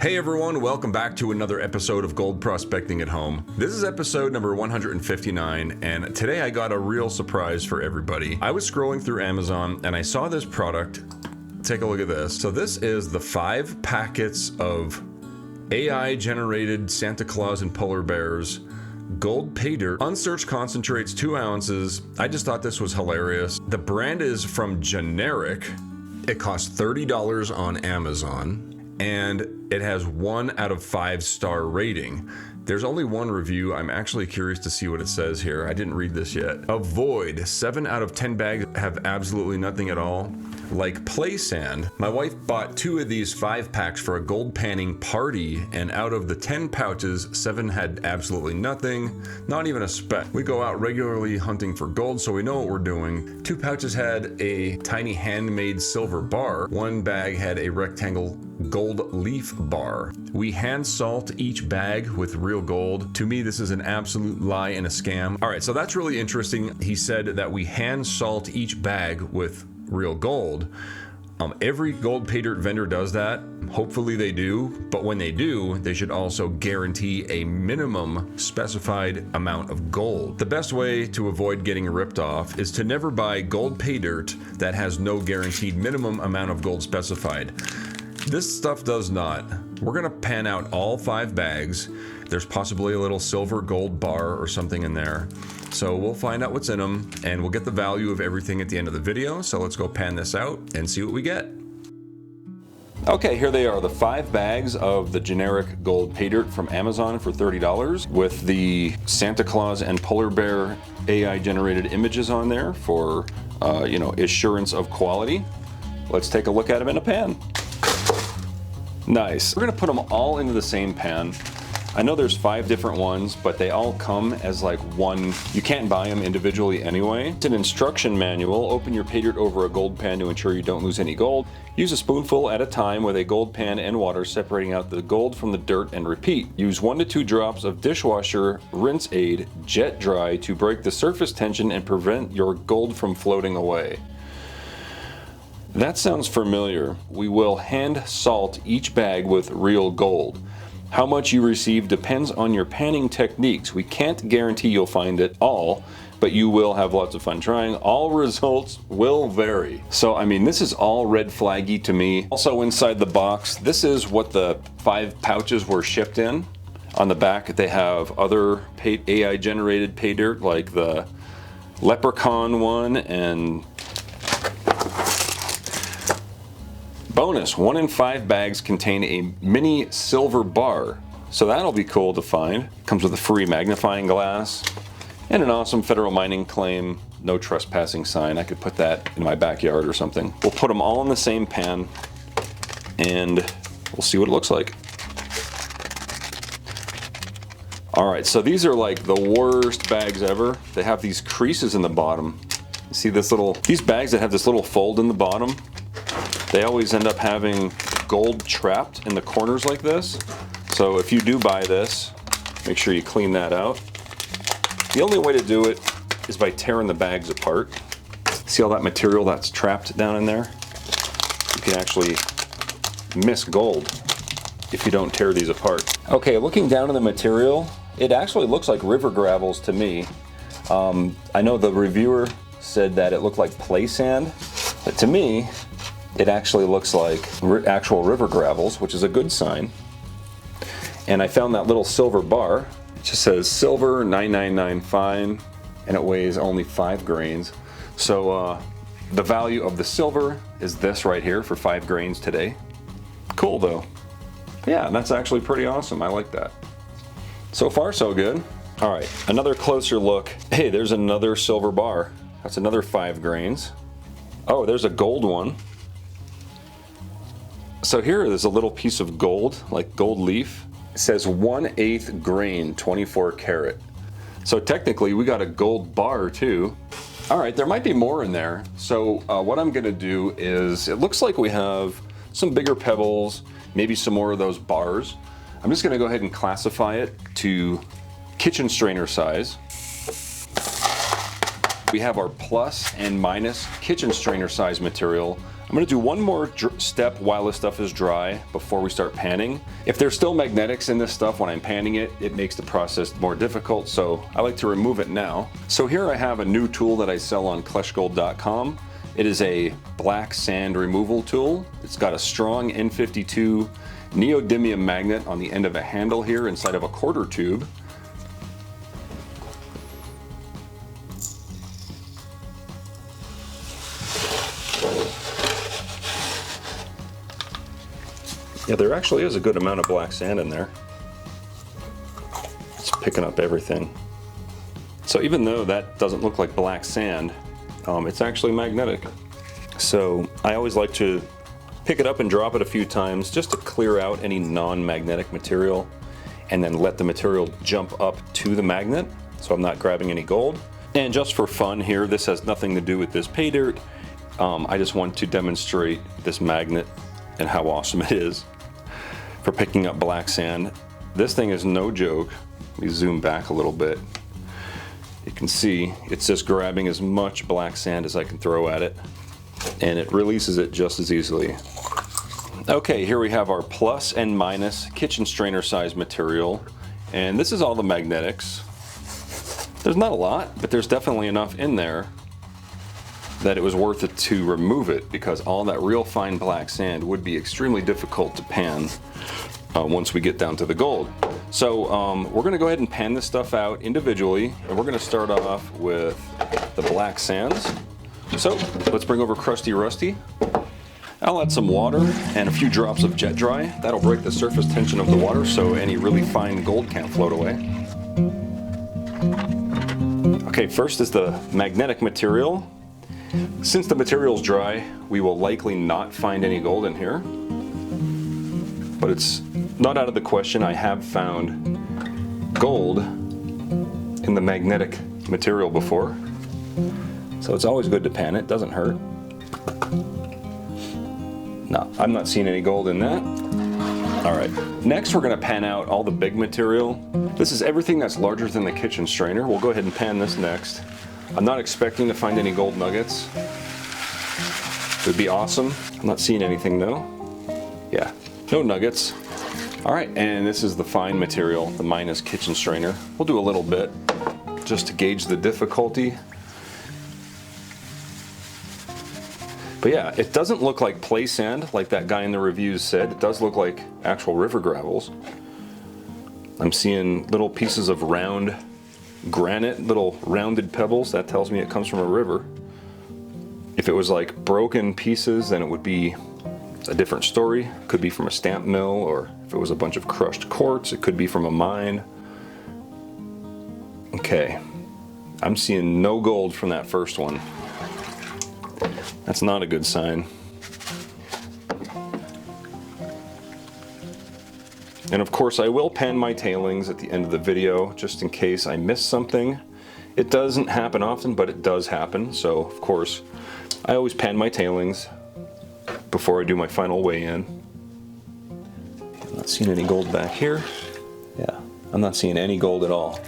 Hey everyone, welcome back to another episode of Gold Prospecting at Home. This is episode number 159, and today I got a real surprise for everybody. I was scrolling through Amazon and I saw this product. Take a look at this. So this is the 5 packets of AI generated Santa Claus and polar bears gold pay dirt, unsearched concentrates, 2 ounces. I just thought this was hilarious. The brand is from Generic. It costs $30 on Amazon. And it has 1 out of 5-star rating. There's only 1 review. I'm actually curious to see what it says here. I didn't read this yet. Avoid. 7 out of 10 bags have absolutely nothing at all. Like play sand. My wife bought 2 of these 5-packs for a gold panning party, and out of the 10 pouches, 7 had absolutely nothing, not even a speck. We go out regularly hunting for gold, so we know what we're doing. 2 pouches had a tiny handmade silver bar. 1 bag had a rectangle gold leaf bar. We hand salt each bag with real gold. To me, this is an absolute lie and a scam. All right, so that's really interesting. He said that we hand salt each bag with real gold. Every gold pay dirt vendor does that. Hopefully they do, but when they do, they should also guarantee a minimum specified amount of gold. The best way to avoid getting ripped off is to never buy gold pay dirt that has no guaranteed minimum amount of gold specified. This stuff does not. We're gonna pan out all 5 bags. There's possibly a little silver gold bar or something in there. So we'll find out what's in them, and we'll get the value of everything at the end of the video. So let's go pan this out and see what we get. Okay, here they are, the 5 bags of the Generic gold pay dirt from Amazon for $30 with the Santa Claus and polar bear AI generated images on there for, assurance of quality. Let's take a look at them in a pan. Nice. We're gonna put them all into the same pan. I know there's 5 different ones, but they all come as like one. You can't buy them individually anyway. It's an instruction manual. Open your pay dirt over a gold pan to ensure you don't lose any gold. Use a spoonful at a time with a gold pan and water, separating out the gold from the dirt, and repeat. Use 1 to 2 drops of dishwasher rinse aid, jet dry, to break the surface tension and prevent your gold from floating away. That sounds familiar. We will hand salt each bag with real gold. How much you receive depends on your panning techniques. We can't guarantee you'll find it all, but you will have lots of fun trying. All results will vary. So, I mean, this is all red flaggy to me. Also inside the box, this is what the 5 pouches were shipped in. On the back, they have other AI generated pay dirt, like the leprechaun one, and bonus, 1 in 5 bags contain a mini silver bar. So that'll be cool to find. Comes with a free magnifying glass and an awesome federal mining claim, no trespassing sign. I could put that in my backyard or something. We'll put them all in the same pan and we'll see what it looks like. All right, so these are like the worst bags ever. They have these creases in the bottom. You see these bags that have this little fold in the bottom? They always end up having gold trapped in the corners like this. So if you do buy this, make sure you clean that out. The only way to do it is by tearing the bags apart. See all that material that's trapped down in there? You can actually miss gold if you don't tear these apart. Okay, looking down at the material, it actually looks like river gravels to me. I know the reviewer said that it looked like play sand, but to me, it actually looks like actual river gravels, which is a good sign. And I found that little silver bar. It just says silver 9999 fine, and it weighs only 5 grains. So the value of the silver is this right here for 5 grains today. Cool though. Yeah, that's actually pretty awesome. I like that. So far, so good. All right, another closer look. Hey, there's another silver bar. That's another 5 grains. Oh, there's a gold one. So here is a little piece of gold, like gold leaf. It says 1/8 grain, 24 karat. So technically we got a gold bar too. All right, there might be more in there. So what I'm gonna do is, it looks like we have some bigger pebbles, maybe some more of those bars. I'm just gonna go ahead and classify it to kitchen strainer size. We have our plus and minus kitchen strainer size material I'm gonna do one more step while this stuff is dry before we start panning. If there's still magnetics in this stuff when I'm panning it, it makes the process more difficult, so I like to remove it now. So here I have a new tool that I sell on kleshgold.com. It is a black sand removal tool. It's got a strong N52 neodymium magnet on the end of a handle here inside of a quarter tube. Yeah, there actually is a good amount of black sand in there. It's picking up everything. So even though that doesn't look like black sand, it's actually magnetic. So I always like to pick it up and drop it a few times just to clear out any non-magnetic material, and then let the material jump up to the magnet so I'm not grabbing any gold. And just for fun here, this has nothing to do with this pay dirt. I just want to demonstrate this magnet and how awesome it is for picking up black sand. This thing is no joke. Let me zoom back a little bit. You can see it's just grabbing as much black sand as I can throw at it, and it releases it just as easily. Okay, here we have our plus and minus kitchen strainer size material, and this is all the magnetics. There's not a lot, but there's definitely enough in there that it was worth it to remove it, because all that real fine black sand would be extremely difficult to pan once we get down to the gold. So we're gonna go ahead and pan this stuff out individually, and we're gonna start off with the black sands. So let's bring over Crusty Rusty. I'll add some water and a few drops of jet dry. That'll break the surface tension of the water so any really fine gold can't float away. Okay, first is the magnetic material. Since the material's dry, we will likely not find any gold in here, but it's not out of the question. I have found gold in the magnetic material before, so it's always good to pan it. Doesn't hurt. No, I'm not seeing any gold in that. All right, next we're gonna pan out all the big material. This is everything that's larger than the kitchen strainer. We'll go ahead and pan this next. I'm not expecting to find any gold nuggets. It would be awesome. I'm not seeing anything though. Yeah, no nuggets. All right, and this is the fine material, the minus kitchen strainer. We'll do a little bit just to gauge the difficulty. But yeah, it doesn't look like play sand like that guy in the reviews said. It does look like actual river gravels. I'm seeing little pieces of round granite, little rounded pebbles. That tells me it comes from a river. If it was like broken pieces, then it would be a different story. Could be from a stamp mill, or if it was a bunch of crushed quartz, it could be from a mine. Okay, I'm seeing no gold from that first one. That's not a good sign. And of course I will pan my tailings at the end of the video just in case I miss something. It doesn't happen often, but it does happen. So of course I always pan my tailings before I do my final weigh-in. I'm not seeing any gold back here. Yeah, I'm not seeing any gold at all.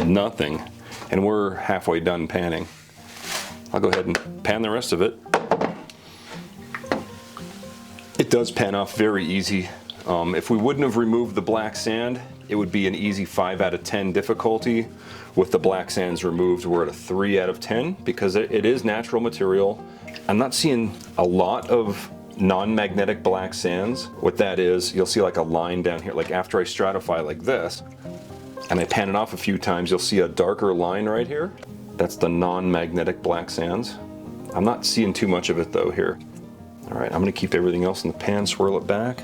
Nothing. And we're halfway done panning. I'll go ahead and pan the rest of it. It does pan off very easy. If we wouldn't have removed the black sand, it would be an easy 5 out of 10 difficulty. With the black sands removed, we're at a 3 out of 10 because it is natural material. I'm not seeing a lot of non-magnetic black sands. What that is, you'll see like a line down here, like after I stratify like this, and I pan it off a few times, you'll see a darker line right here. That's the non-magnetic black sands. I'm not seeing too much of it though here. All right, I'm gonna keep everything else in the pan, swirl it back.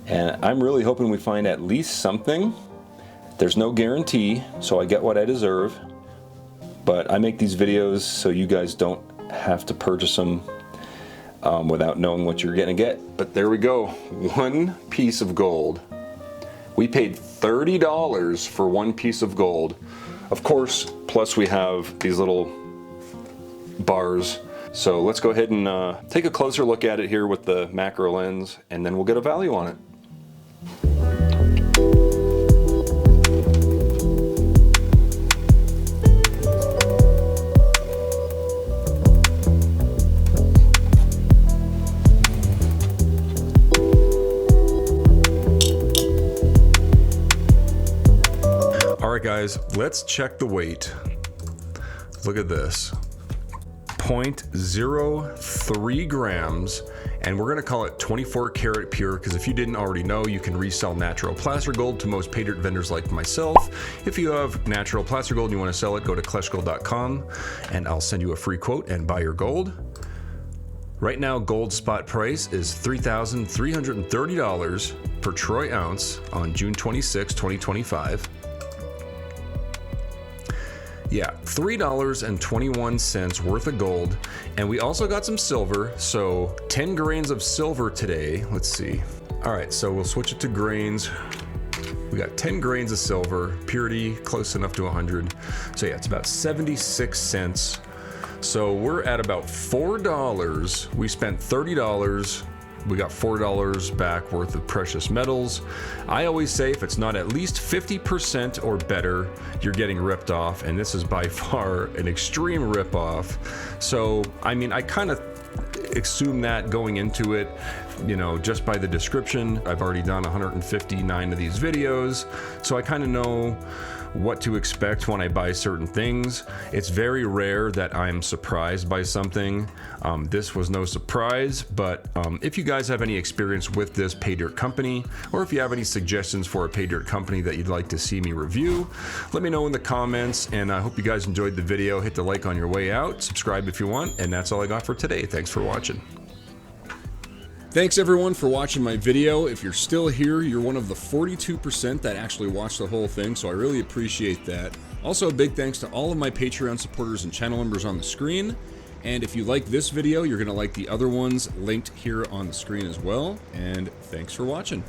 And I'm really hoping we find at least something. There's no guarantee, so I get what I deserve. But I make these videos so you guys don't have to purchase them without knowing what you're gonna get. But there we go, one piece of gold. We paid $30 for one piece of gold. Of course, plus we have these little bars. So let's go ahead and take a closer look at it here with the macro lens, and then we'll get a value on it. All right, guys, let's check the weight. Look at this. 0.03 grams, and we're gonna call it 24 karat pure, because if you didn't already know, you can resell natural placer gold to most Paydirt vendors like myself. If you have natural placer gold and you wanna sell it, go to kleshgold.com and I'll send you a free quote and buy your gold. Right now, gold spot price is $3,330 per troy ounce on June 26, 2025. Yeah, $3.21 worth of gold. And we also got some silver, so 10 grains of silver today. Let's see. All right, so we'll switch it to grains. We got 10 grains of silver, purity close enough to 100. So yeah, it's about 76 cents. So we're at about $4. We spent $30. We got $4 back worth of precious metals. I always say if it's not at least 50% or better, you're getting ripped off, and this is by far an extreme rip off. So, I mean, I kind of assume that going into it, you know, just by the description. I've already done 159 of these videos, so I kind of know what to expect when I buy certain things. It's very rare that I'm surprised by something. This was no surprise, but if you guys have any experience with this Paydirt company, or if you have any suggestions for a Paydirt company that you'd like to see me review, let me know in the comments, and I hope you guys enjoyed the video. Hit the like on your way out, subscribe if you want, and that's all I got for today. Thanks for watching. Thanks everyone for watching my video. If you're still here, you're one of the 42% that actually watched the whole thing, so I really appreciate that. Also, a big thanks to all of my Patreon supporters and channel members on the screen. And if you like this video, you're gonna like the other ones linked here on the screen as well. And thanks for watching.